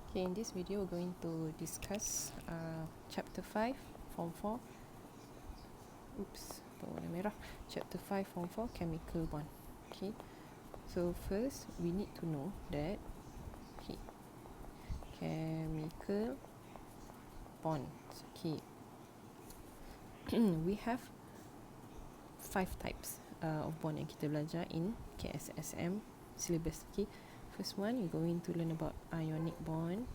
Okay, in this video we're going to discuss chapter 5 form 4. Warna merah. Chapter 5 form 4 chemical bond. Okay, so first we need to know that chemical bonds. Okay, we have 5 types of bond yang kita belajar in KSSM syllabus. Okay, first one you're going to learn about ionic bond,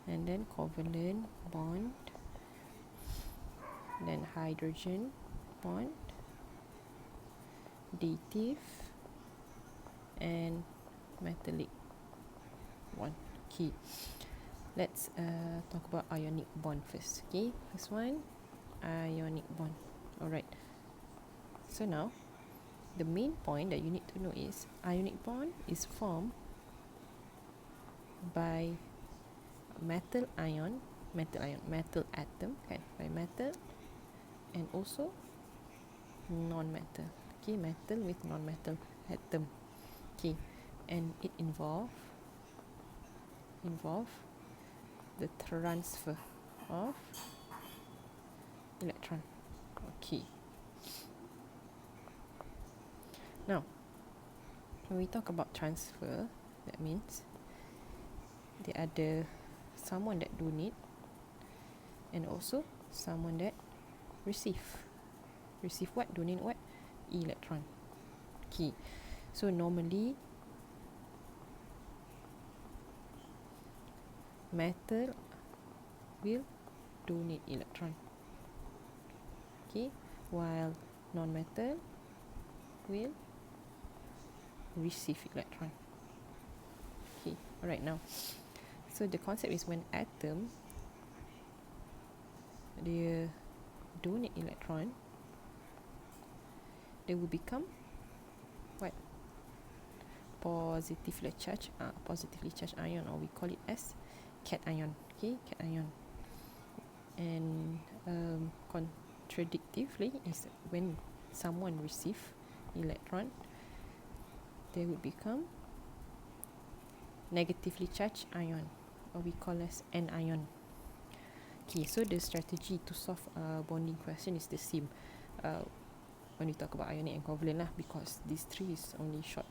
and then covalent bond, then hydrogen bond, dative, and metallic bond. Okay, let's talk about ionic bond first. Okay, first one, ionic bond. Alright, so now the main point that you need to know is ionic bond is formed by metal atom, kan, by metal and also non-metal. Okay, metal with non-metal atom. Okay, and it involve the transfer of electron. Okay, now when we talk about transfer, that means there ada someone that donate and also someone that receive what? Donate what? Electron. Okay, so normally metal will donate electron, okay, while non-metal will receive electron. Okay, alright, now so the concept is when atom dia donate electron, they will become what? Positively charged ion, or we call it as cation. Okay, cation. And contradictively is when someone receive electron, they would become negatively charged ion, or we call as anion. Okay, so the strategy to solve bonding question is the same when we talk about ionic and covalent lah, because these three is only short,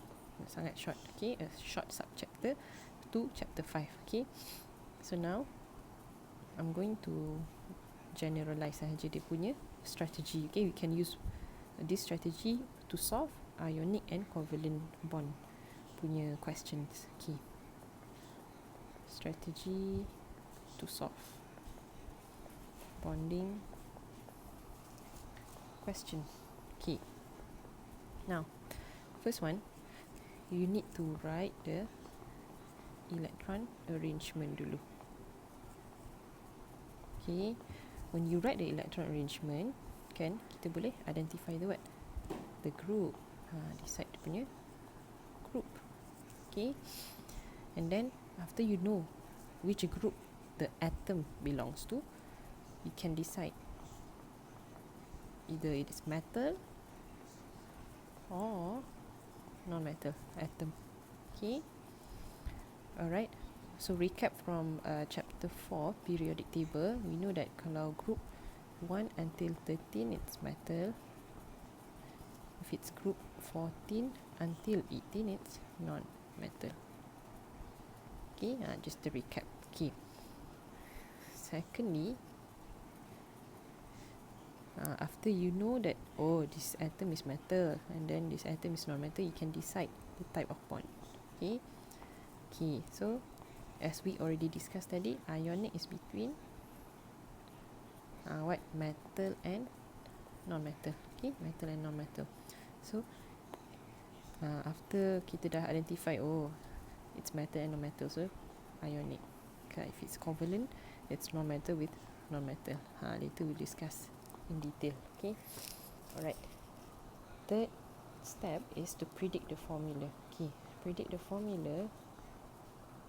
sangat short. Okay, a short subchapter to chapter 5. Okay, so now I'm going to generalize sahaja dia punya strategy. Okay, we can use this strategy to solve ionic and covalent bond punya questions. Okay, strategy to solve bonding question. Okay, now first one, you need to write the electron arrangement dulu. Okay, when you write the electron arrangement, kan, kita boleh identify the what? The group. Decide dia punya group. Okay, and then after you know which group the atom belongs to, you can decide either it is metal or non-metal atom. Okay, alright, so recap from chapter 4 periodic table. We know that kalau group 1 until 13 it's metal. If it's group 14 until 18 it's non-metal. Okay, just to recap. Okay, secondly, after you know that, oh, this atom is metal and then this atom is non-metal, you can decide the type of bond. Okay, okay, so as we already discussed tadi, ionic is between what? Metal and non-metal. Okay, metal and non-metal. So after kita dah identify, oh, it's metal and non-metal, so ionic. Okay, if it's covalent, it's non-metal with non-metal. Later we'll discuss in detail. Okay, alright, third step is to predict the formula. Okay, predict the formula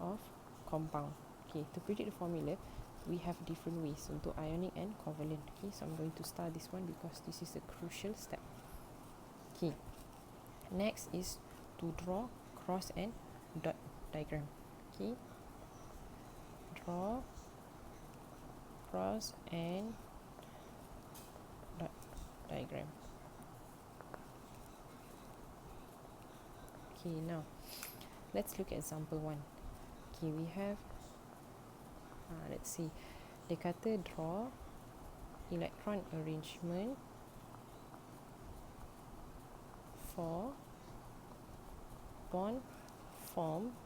of compound. Okay, to predict the formula, we have different ways untuk ionic and covalent. Okay, so I'm going to start this one because this is a crucial step. Okay, next is to draw cross and dot diagram. Okay, draw cross and dot diagram. Okay, now let's look at example 1. Okay, we have let's see, dia kata draw electron arrangement for bond form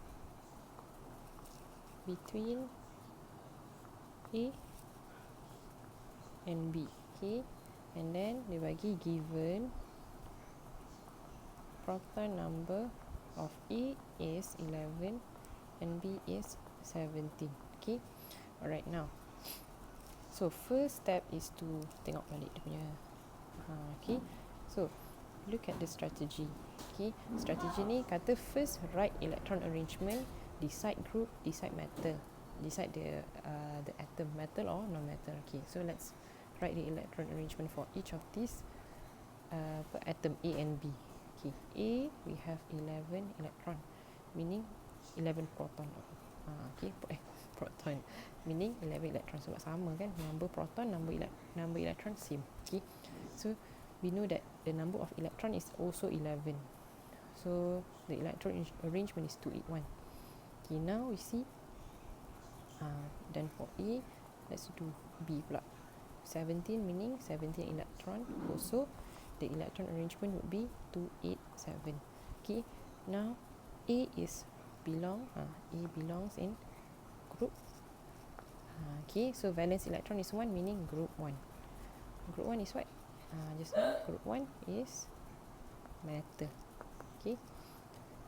between A and B. Okay, and then dia bagi given proton number of A is 11 and B is 17. Okay, alright, now so first step is to tengok balik dia punya okay, so look at the strategy. Okay, strategy ni kata first write electron arrangement, decide group, decide metal, decide the atom, metal or non-metal. Okay, so let's write the electron arrangement for each of these per atom A and B. Okay, A we have 11 electron, meaning 11 proton. Okay, proton meaning 11 electron, sebab sama kan, number proton, number electron same. Okay, so we know that the number of electron is also 11, so the electron arrangement is 281. Okay, now we see then for A, let's do B pula. 17 meaning 17 electron, also the electron arrangement would be 287. Okay, now A belongs in group. Okay, so valence electron is 1, meaning group 1. Group 1 is what? Just now group 1 is metal. Okay,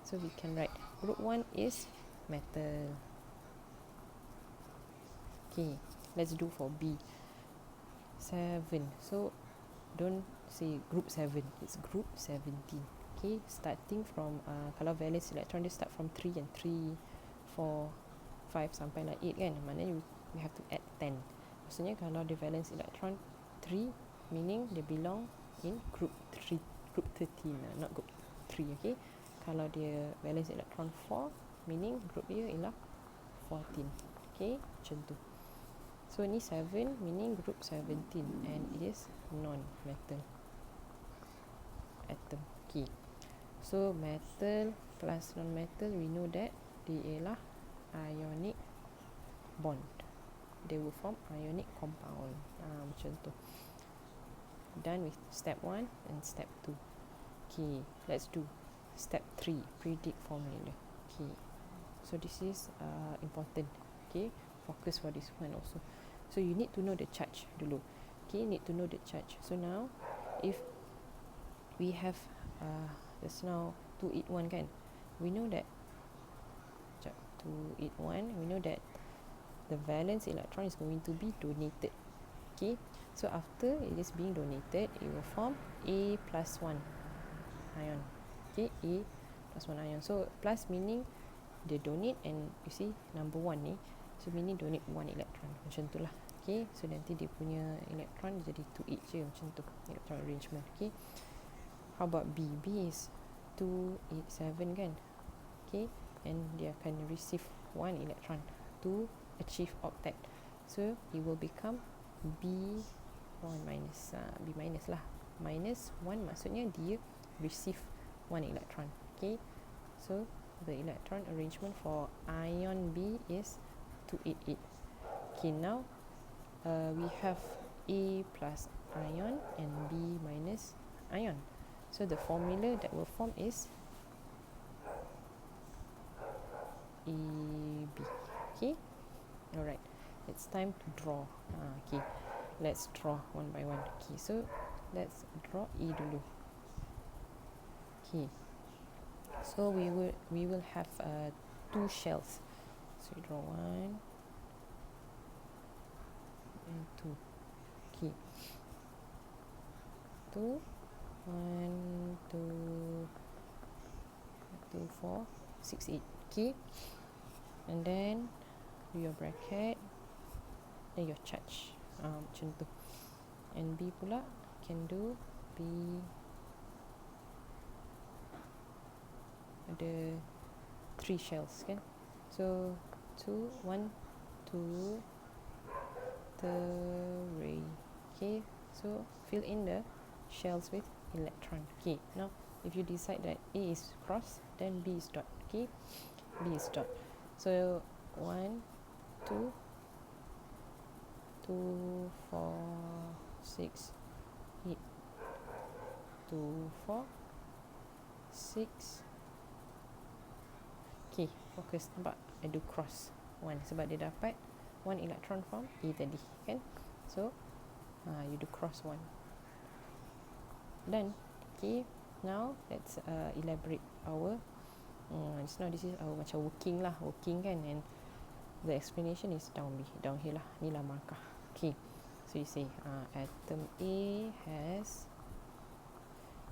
so we can write group 1 is metal. Okay, let's do for B. 7, so don't say group 7, it's group 17. Okay, starting from kalau valence electron dia start from 3 and 3, 4, 5 sampai lah 8 kan, maknanya we have to add 10. Maksudnya kalau dia valence electron 3, meaning dia belong in group 3, group 13, not group 3. Okay, kalau dia valence electron 4, meaning group dia ialah 14. Okay, macam tu. So ni 7 meaning group 17 and it is non-metal atom. Okay, so metal plus non-metal, we know that dia ialah ionic bond, they will form ionic compound. Macam tu. Done with step 1 and step 2. Okay, let's do step 3, predict formula. Okay, so this is important. Okay, focus for this one also. So you need to know the charge dulu. Okay, need to know the charge. So now if we have just now 281 kan, we know that 281, we know that the valence electron is going to be donated. Okay, so after it is being donated, it will form A plus 1 ion. Okay, A plus 1 ion. So plus meaning they donate, and you see number 1 ni, so meaning donate 1 electron. Macam tu lah. Okay, so nanti dia punya electron jadi 2 each je, macam tu electron arrangement. Okay, how about B? B is 287 kan. Okay, and dia akan receive 1 electron to achieve octet. So it will become B1 minus B minus lah, minus 1 maksudnya dia receive 1 electron. Okay, so the electron arrangement for ion B is 288. Okay, now we have A plus ion and B minus ion. So the formula that will form is AB. Okay, alright, it's time to draw. Okay, let's draw one by one. Okay, so let's draw A dulu. Okay, so we will have 2 shells. So we draw 1 and 2. Okay, 2, 1, 2, 2, 4, 6, 8. Okay, and then do your bracket, then your charge. Macam tu. And B pula can do B, ada 3 shells kan. So 2, 1, 2, 2 3. Okay, so fill in the shells with electron. Okay, now if you decide that A is cross, then B is dot. Okay, B is dot. So 1 2 2 4 6 8 2 4 6. Okay, fokus. Nampak? I do cross 1 sebab dia dapat 1 electron from A tadi, kan? So you do cross 1. Done. Okay, now let's elaborate our just now this is our macam working kan, and the explanation is down here lah, ni lah markah. Okay, so you say atom A has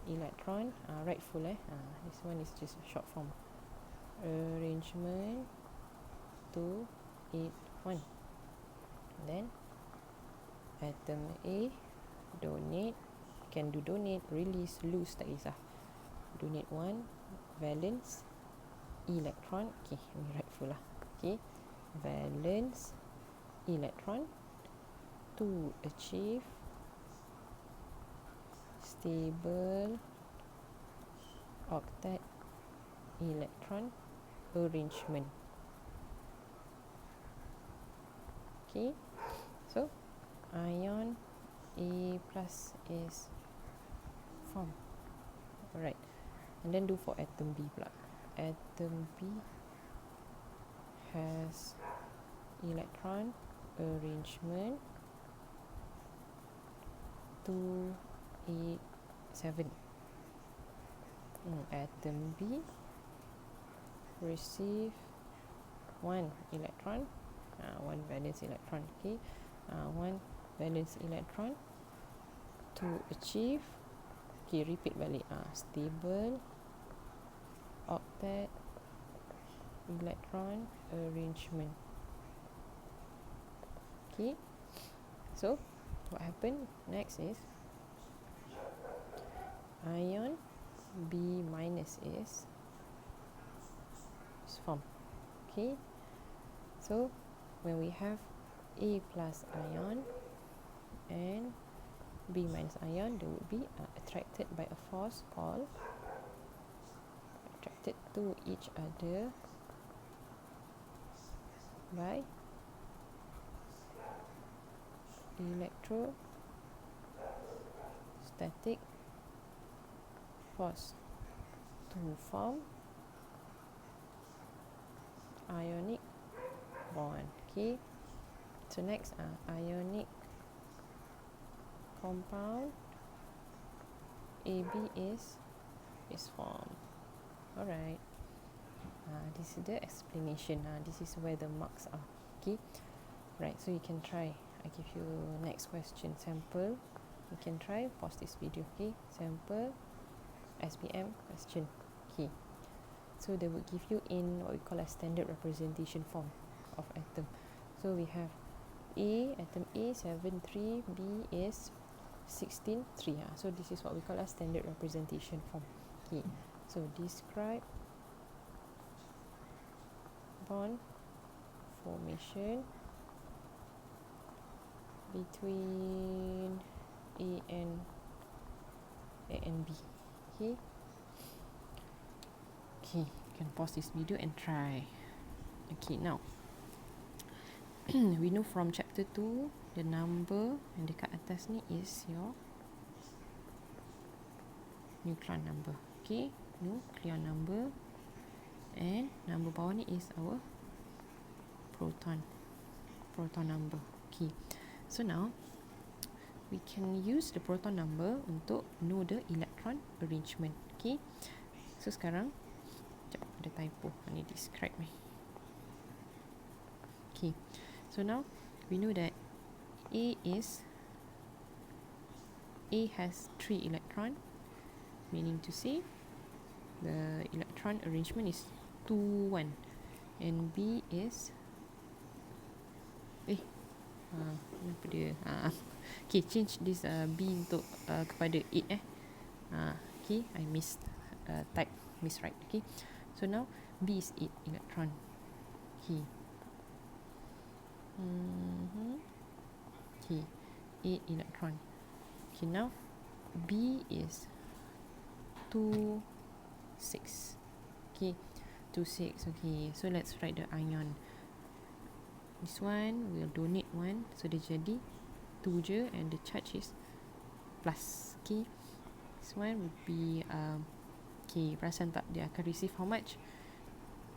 electron, right full this one is just a short form, arrangement 2 8 1. Then atom A donate, can do donate, release, lose, tak kisah. Donate 1 valence electron. Okay, ni right full lah. Okay, valence electron to achieve stable octet electron arrangement. Okay, so ion A plus is formed. Alright, and then do for atom B pula. Atom B has electron arrangement 2 8 7. Atom B receive 1 electron, 1 valence electron. Okay, 1 valence electron to achieve, okay, repeat balik, stable octet electron arrangement. Okay, so what happened next is ion B minus is formed. Okay, so when we have A plus ion and B minus ion, they would be attracted by a force called attracted to each other by electrostatic force to form ionic bond. Okay, so next ionic compound AB is formed. Alright, this is the explanation. This is where the marks are. Okay, right, so you can try. I give you next question sample. You can try, pause this video. Okay, sample SPM question. Okay, so they would give you in what we call a standard representation form of atom. So we have A, atom A 7 3, B is 16 3. So this is what we call a standard representation form. Okay, so describe bond formation between A and B. Okay, you can pause this video and try. Okay, now we know from chapter 2 the number yang dekat atas ni is your nucleon number. Okay, nucleon number, and number bawah ni is our proton number. Okay, so now we can use the proton number untuk know the electron arrangement. Okay, so sekarang sekejap, ada typo ni, describe ni. Okay, so now we know that A has 3 electron, meaning to say the electron arrangement is 2 1, and B is kenapa dia okay, change this B untuk kepada 8 okay, I miswrite. Okay, so now B is 8 electron. Okay, Okay, 8 electron. Okay, now B is 2 6. Okay, 2 6. Okay, so let's write the ion. This one will donate 1, so dia jadi 2 je, and the charge is plus. Okay, this one would be okay, perasan tak, dia akan receive how much?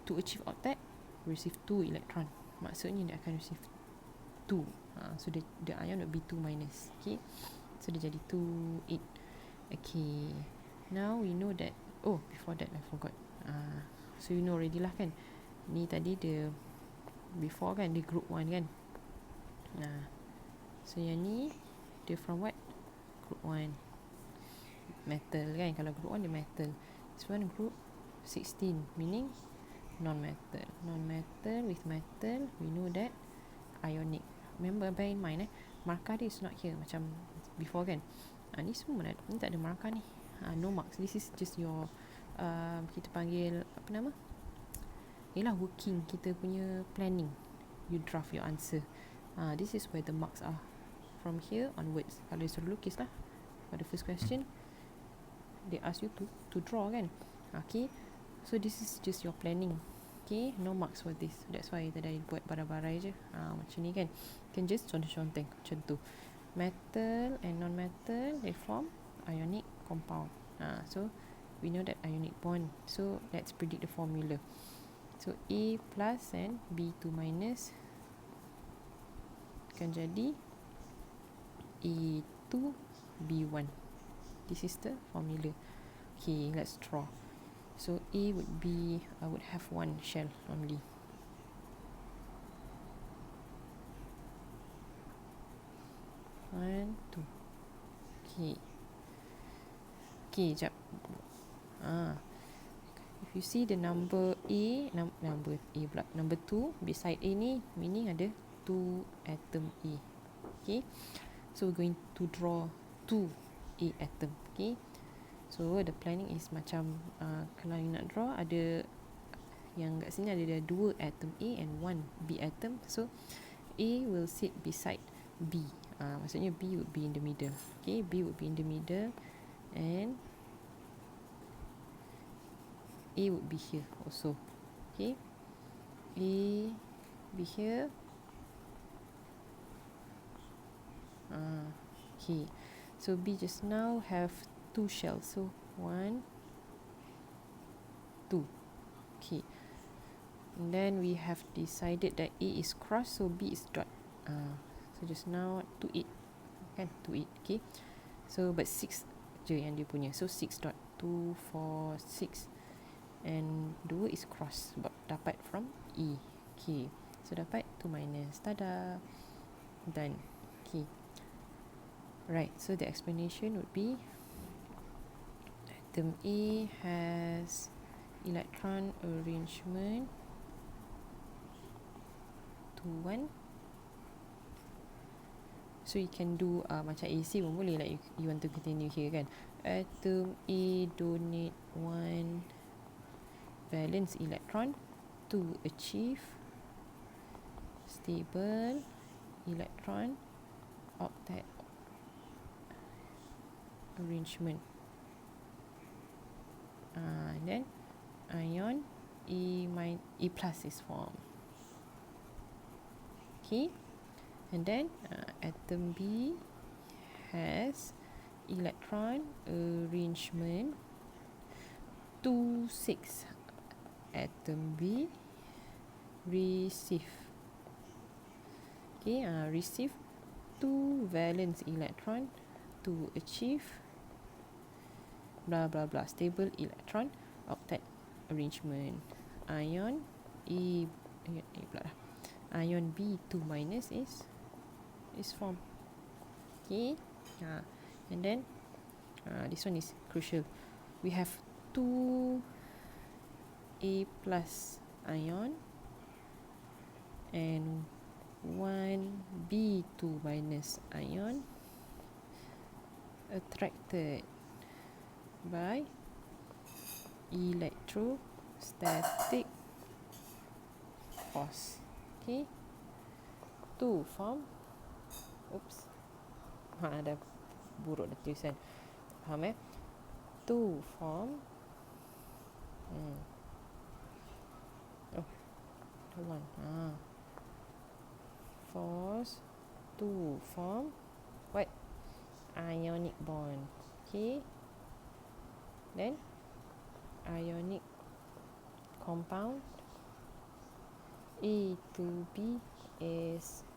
To achieve octet, receive 2 electron. Maksudnya dia akan receive 2. So the ion would be 2 minus. Okay, so dia jadi 2 8. Okay, now we know that. Oh, before that I forgot. So you know already lah kan, ni tadi dia before kan, dia group 1 kan. So yang ni dia from what? Group 1 metal kan. Kalau group 1 dia metal. This one group 16, meaning non-metal. Non-metal with metal, we know that ionic. Remember, bear in mind markah dia is not here macam before kan. Ni semua ni tak ada markah ni. No marks. This is just your kita panggil apa nama, ialah working, kita punya planning. You draft your answer. This is where the marks are. From here onwards, kalau dia suruh lukis lah, for the first question they ask you to draw kan. Okay, so this is just your planning. Okay, no marks for this. That's why tadi buat barai-barai je. Macam ni kan, can just contoh-contoh macam tu. Metal and non-metal, they form ionic compound. So we know that ionic bond. So let's predict the formula. So A plus and B2 minus akan jadi A2B1. This is the formula. Okay, let's draw. So A would be, I would have one shell only. One, two. Okay. Okay, jap. If you see the number A, number A pula, number 2 beside A ni, meaning ada 2 atom A. Okay, so we're going to draw 2 A atom. Okay, so the planning is macam kalau you nak draw, ada yang kat sini ada 2 atom A and 1 B atom. So A will sit beside B. Maksudnya B would be in the middle. Okay, B would be in the middle, and A would be here also. Okay, A be here. Okay, so B just now have 2 shells. So 1, 2. Okay, and then we have decided that A is cross, so B is dot. So just now 2 8 kan, 2 8. Okay, so but 6 je yang dia punya. So 6 dot, 2 4 6, and 2 is cross, sebab dapat from E. Okay, so dapat 2 minus. Tada, done. Okay, right, so the explanation would be atom A has electron arrangement 2 1. So you can do macam AC pun boleh, like you want to continue here kan. Atom A donate 1 valence electron to achieve stable electron octet arrangement. And then ion A plus is formed. Okay, and then atom B has electron arrangement 2 6. Atom B receive. Okay, receive 2 valence electron to achieve blah blah blah stable electron octet arrangement. Ion ion B2 minus is formed. Okay, and then this one is crucial. We have 2 A plus ion and 1 B2 minus ion attracted by electrostatic force. Okay, to form, oops, dah buruk dah tulisan, faham to form, oh hold on, force to form what, ionic bond. Okay, then ionic compound A to B is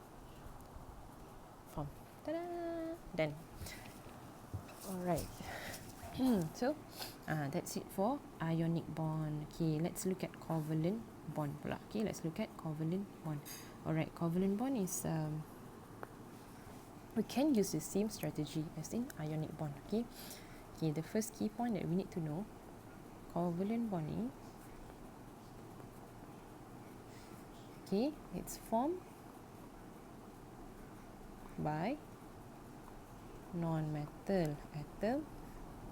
formed. Ta-da! Done. Alright. So, that's it for ionic bond. Okay, let's look at covalent bond pula. Okay, let's look at covalent bond. Alright, covalent bond is we can use the same strategy as in ionic bond. Okay, the first key point that we need to know, covalent bonding. Okay, it's formed by non-metal atom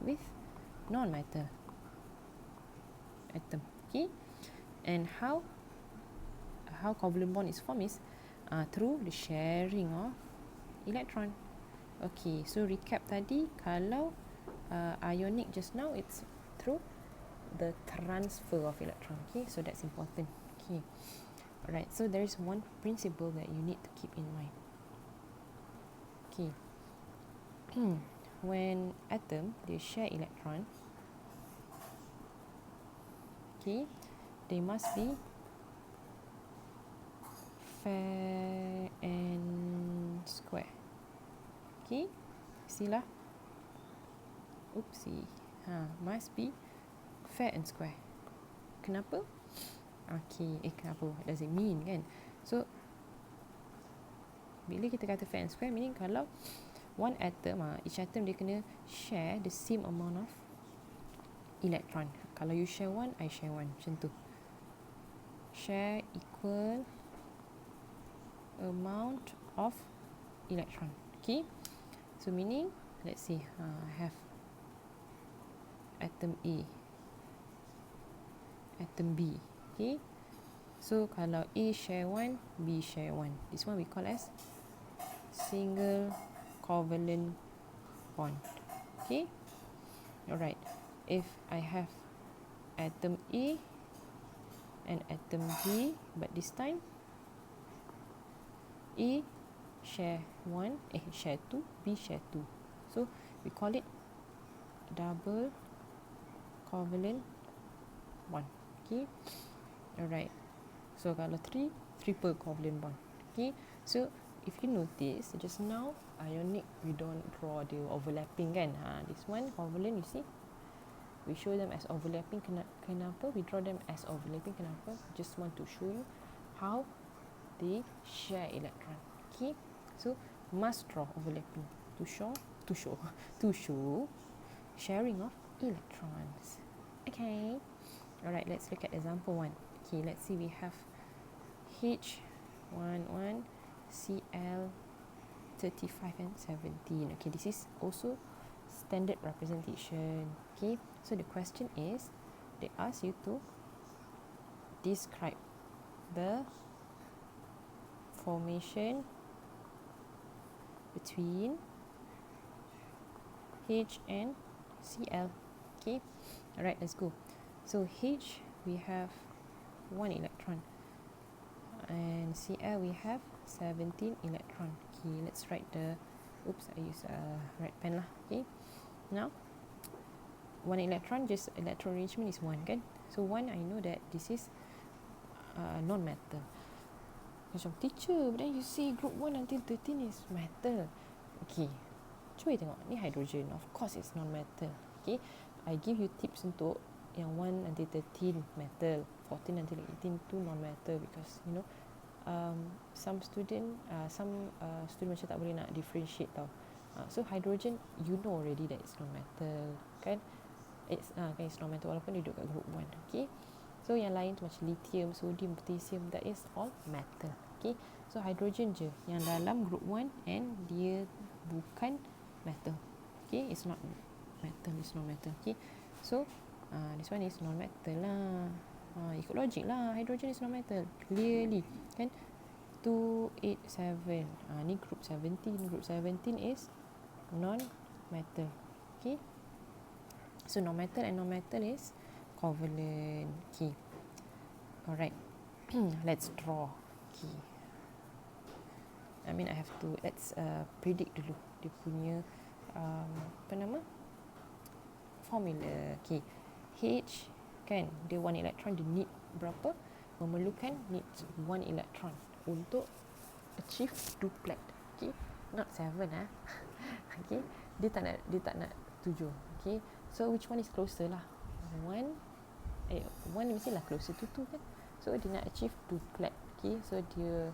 with non-metal atom. Okay, and how covalent bond is formed is through the sharing of electron. Okay, so recap tadi, kalau ionic just now, it's through the transfer of electron. Okay, so that's important. Okay, alright, so there is one principle that you need to keep in mind. Okay, when atom they share electron, okay, they must be fair and square. Okay, silah, oopsie, must be fair and square. Kenapa? Okay, kenapa? What does it mean, kan? So bila kita kata fair and square, meaning kalau one atom, each atom dia kena share the same amount of electron. Kalau you share one, I share one, macam tu. Share equal amount of electron. Okay, so meaning, let's say I have atom A, atom B. Okay, so kalau A share one, B share one, this one we call as single covalent bond. Okay, alright, if I have atom A and atom B, but this time A share 1, share 2, B share 2, so we call it double covalent bond. Okay, alright, so kalau 3, triple covalent bond. Okay, so if you notice just now ionic we don't draw the overlapping, kan? This one covalent, you see, we show them as overlapping. Kenapa we draw them as overlapping? Kenapa? Just want to show you how they share electron. Okay, so must draw overlapping to show sharing of electrons. Okay, alright, let's look at example 1. Okay, let's see, we have H11 Cl 35 and 17. Okay, this is also standard representation. Okay, so the question is, they ask you to describe the formation between H and Cl. Okay, alright, let's go. So H, we have 1 electron, and Cl we have 17 electron. Okay, let's write the, oops, I use a red pen lah. Okay, now 1 electron, just electron arrangement is 1, kan? So 1, I know that this is non-metal. Macam teacher, but then you say group 1 until 13 is metal. Okay, cuba tengok, ni hydrogen, of course it's non-metal. Okay, I give you tips untuk yang 1 until 13 metal, 14 until 18 tu non-metal, because you know some student macam tak boleh nak differentiate tau. So hydrogen, you know already that it's non-metal, kan? It's non-metal walaupun dia duduk kat group 1. Okay, so yang lain tu macam lithium, sodium, potassium, that is all metal. Okay, so hydrogen je yang dalam group 1 and dia bukan metal. Okay, it's not metal, it's non-metal. Okay, so this one is non-metal lah. Ikut logik lah, hydrogen is non-metal, clearly, kan? 287. Ni group 17. Group 17 is non-metal. Okay. So non-metal and non-metal is covalent. Okay. Alright. Let's draw. Okay. I mean I have to, let's predict dulu dia punya apa nama? Formula. Okay. H kan, dia 1 electron, dia need berapa? Memerlukan needs 1 electron untuk achieve duplet. Okay. Not 7 Okay. Dia tak nak 7. Okay. So which one is closer lah? 1 mestilah closer to 2 kan. So dia nak achieve duplet. Okay. So dia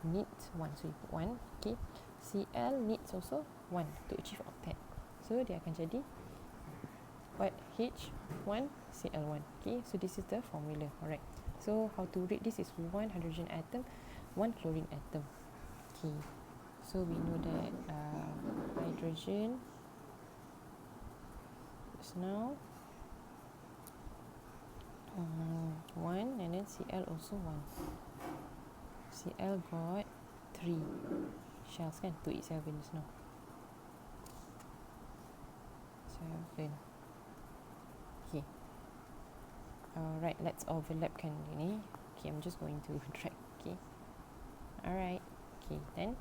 needs 1. So you put 1. Okay. Cl needs also 1 to achieve octet. So dia akan jadi what? H1 Cl1. Okay. So this is the formula. Alright. So how to read this is 1 hydrogen atom, 1 chlorine atom. Okay. So we know that hydrogen is now 1 and then Cl also 1. Cl got 3 shells kan, 287 just now. 7. Okay. Alright, let's overlapkan ini. Okay, I'm just going to drag. Okay. Alright. Okay, then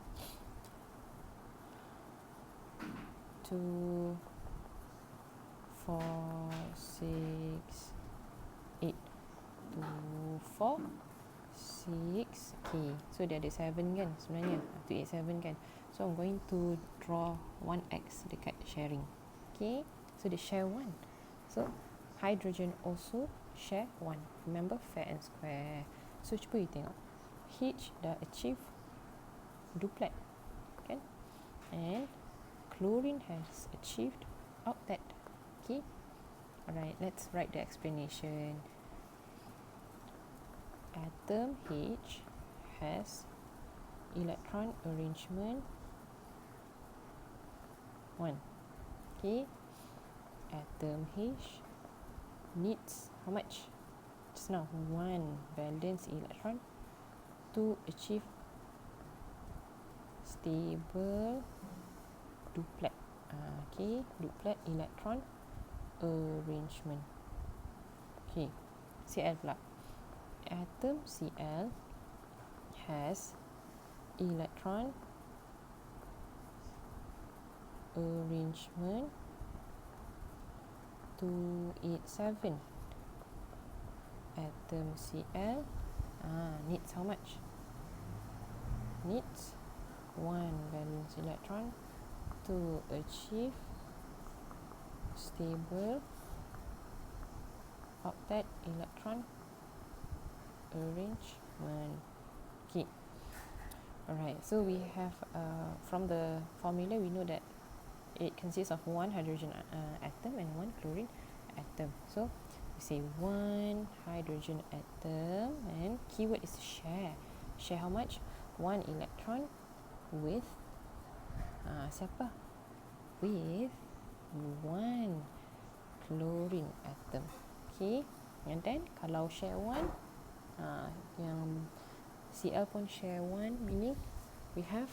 2, 4, 6, 8. 2, 4, 6. Okay, so dia ada 7 kan sebenarnya, 287 kan. So I'm going to draw 1x dekat sharing. Okay, so they share 1. So hydrogen also share 1. Remember fair and square. So cuba you tengok, H dah achieve duplet kan, and chlorine has achieved octet. Okay. Alright, let's write the explanation. Atom H has electron arrangement 1. Okay. Atom H needs how much? Just now 1 valence electron to achieve stable duplet. Okay, duplet electron arrangement. Okay, Cl pula. Atom Cl has electron arrangement 287. Atom Cl needs how much? Needs 1 valence electron to achieve stable octet electron arrangement. Okay. Alright, so we have from the formula we know that it consists of 1 hydrogen atom and 1 chlorine atom. So we say 1 hydrogen atom, and keyword is share. Share how much? 1 electron with siapa? With 1 chlorine atom. Okay, and then kalau share 1, yang Cl pun share 1, meaning we have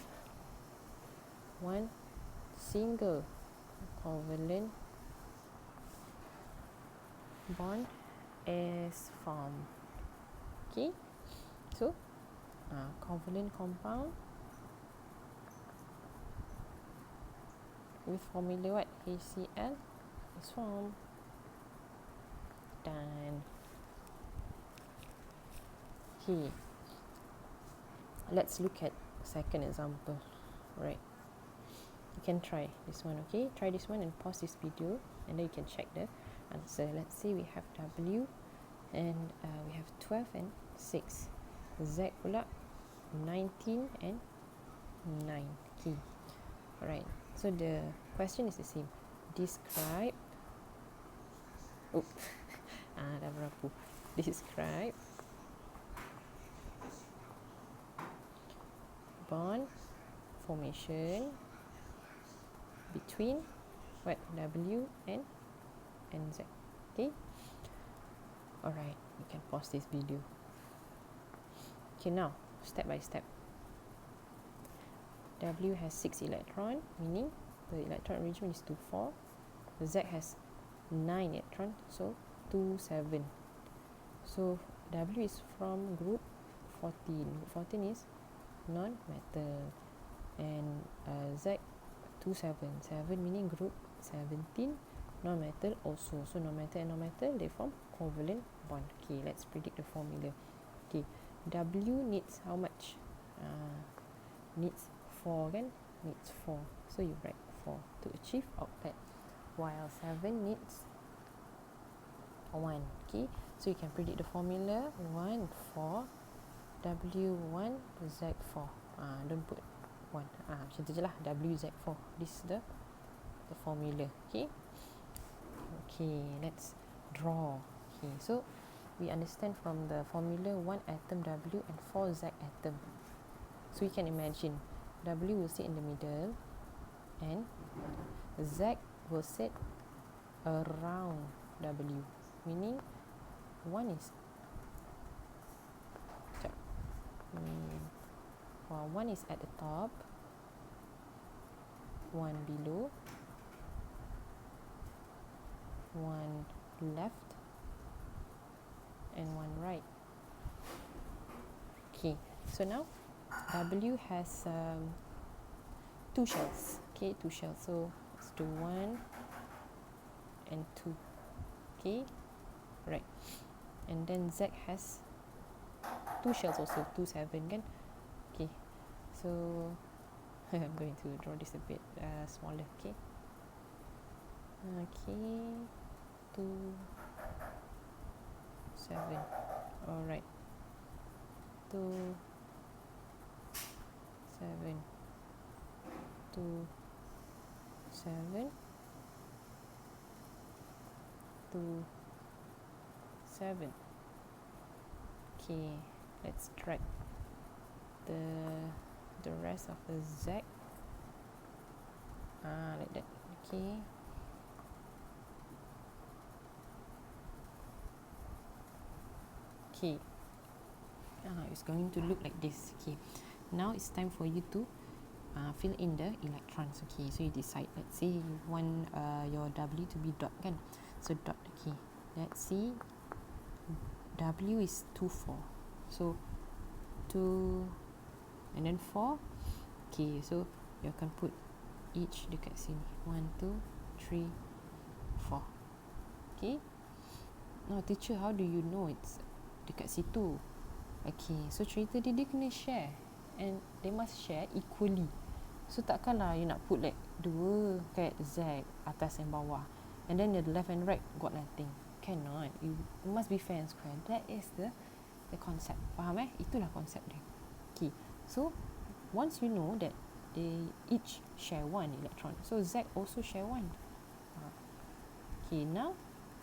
1 single covalent bond is formed. Okay, so covalent compound with formula what? HCl is formed. Done. Okay, let's look at second example. Right, you can try this one. Okay, try this one and pause this video, and then you can check the answer. Let's say we have W and we have 12 and 6, Z pula 19 and 9. Okay, alright, so the question is the same. Describe dah berapu. Describe bond formation between what? W and Z. Okay, alright, you can pause this video. Okay, now step by step. W has 6 electron, meaning the electron arrangement is 2, 4. Z has 9 electron, so 2, 7. So W is from group 14. Group 14 is non-metal. And Z 2, 7. 7 meaning group 17. Non-metal also. So non-metal and non-metal, they form covalent bond. Okay, let's predict the formula. Okay, W needs how much? Needs 4 kan? Needs 4. So you write 4 to achieve octet. While 7 needs 1. Okay, so you can predict the formula. 1, 4, W1, Z4. Don't put 1. Macam tu je lah. WZ4. This is the formula. Okay. Okay, let's draw. Okay, so we understand from the formula 1 atom W and 4 Z atom. So you can imagine W will sit in the middle and Z will sit around W, meaning 1 is one is at the top, 1 below, 1 left, and 1 right. Okay, so now W has 2 shells. Okay, 2 shells. So let's do 1 and 2. Okay, right. And then Z has 2 shells also, 2, 7 kan. Okay, so I'm going to draw this a bit smaller. Okay, okay, 2, 7. Alright, 2, 7, 2, 7, 2, 7. Okay, let's drag the rest of the Z like that. Okay, okay, it's going to look like this. Okay, now it's time for you to fill in the electrons. Okay, so you decide, let's say you want your W to be dot kan, so dot. Okay, let's see, W is 2, 4, so 2 and then 4. Okay, so you akan put each dekat sini, 1, 2, 3, 4. Okay, now teacher, how do you know it's dekat situ? Okay, so cerita dia kena share, and they must share equally. So takkanlah you nak put like 2 kat Z atas and bawah, and then the left and right got nothing. Cannot. You must be fair and square. That is the concept. Faham Itulah konsep dia. Okay, so once you know that they each share 1 electron, so Z also share 1. Okay, now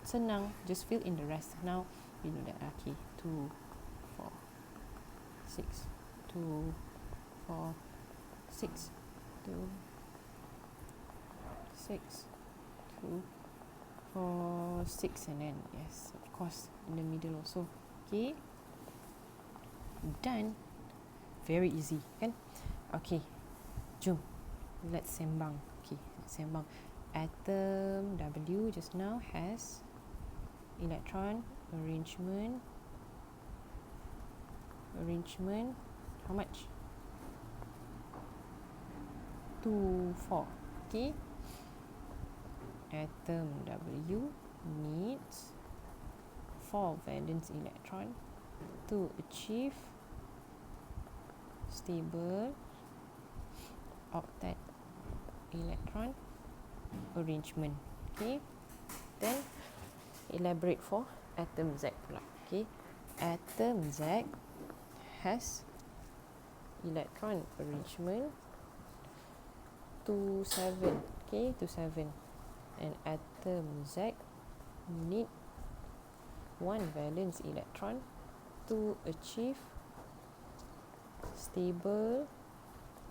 senang, just fill in the rest. Now you know that. Okay, 2, 4, 6, 2, 4, 6, 2, 6, 2, 4, 6, and then yes, of course, in the middle also. Okay, done. Very easy kan? Okay, jom, let's sembang. Okay, let's sembang. Atom W just now has electron arrangement how much? 2, 4. Okay, atom W needs 4 valence electron to achieve stable octet electron arrangement. Okay, then elaborate for atom Z pula. Okay, atom Z has electron arrangement 2, 7. Okay, 2, 7. And atom Z need 1 valence electron to achieve stable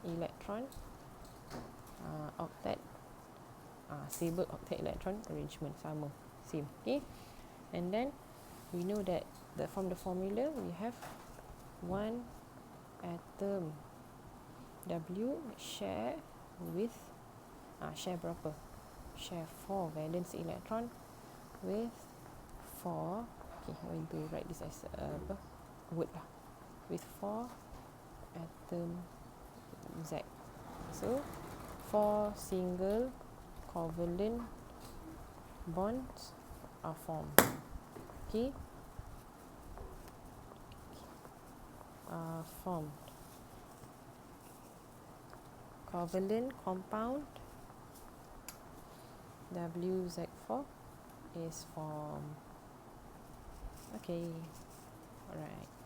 electron octet stable octet electron arrangement. Sama, same. Okay, and then we know that from the formula we have 1 atom W share with share berapa? Share 4 valence electron with 4, okay, I'm going to write this as word lah, with 4 atom Z. So 4 single covalent bonds are formed. Okay, formed. Covalent compound WZ4 is formed. Okay, alright.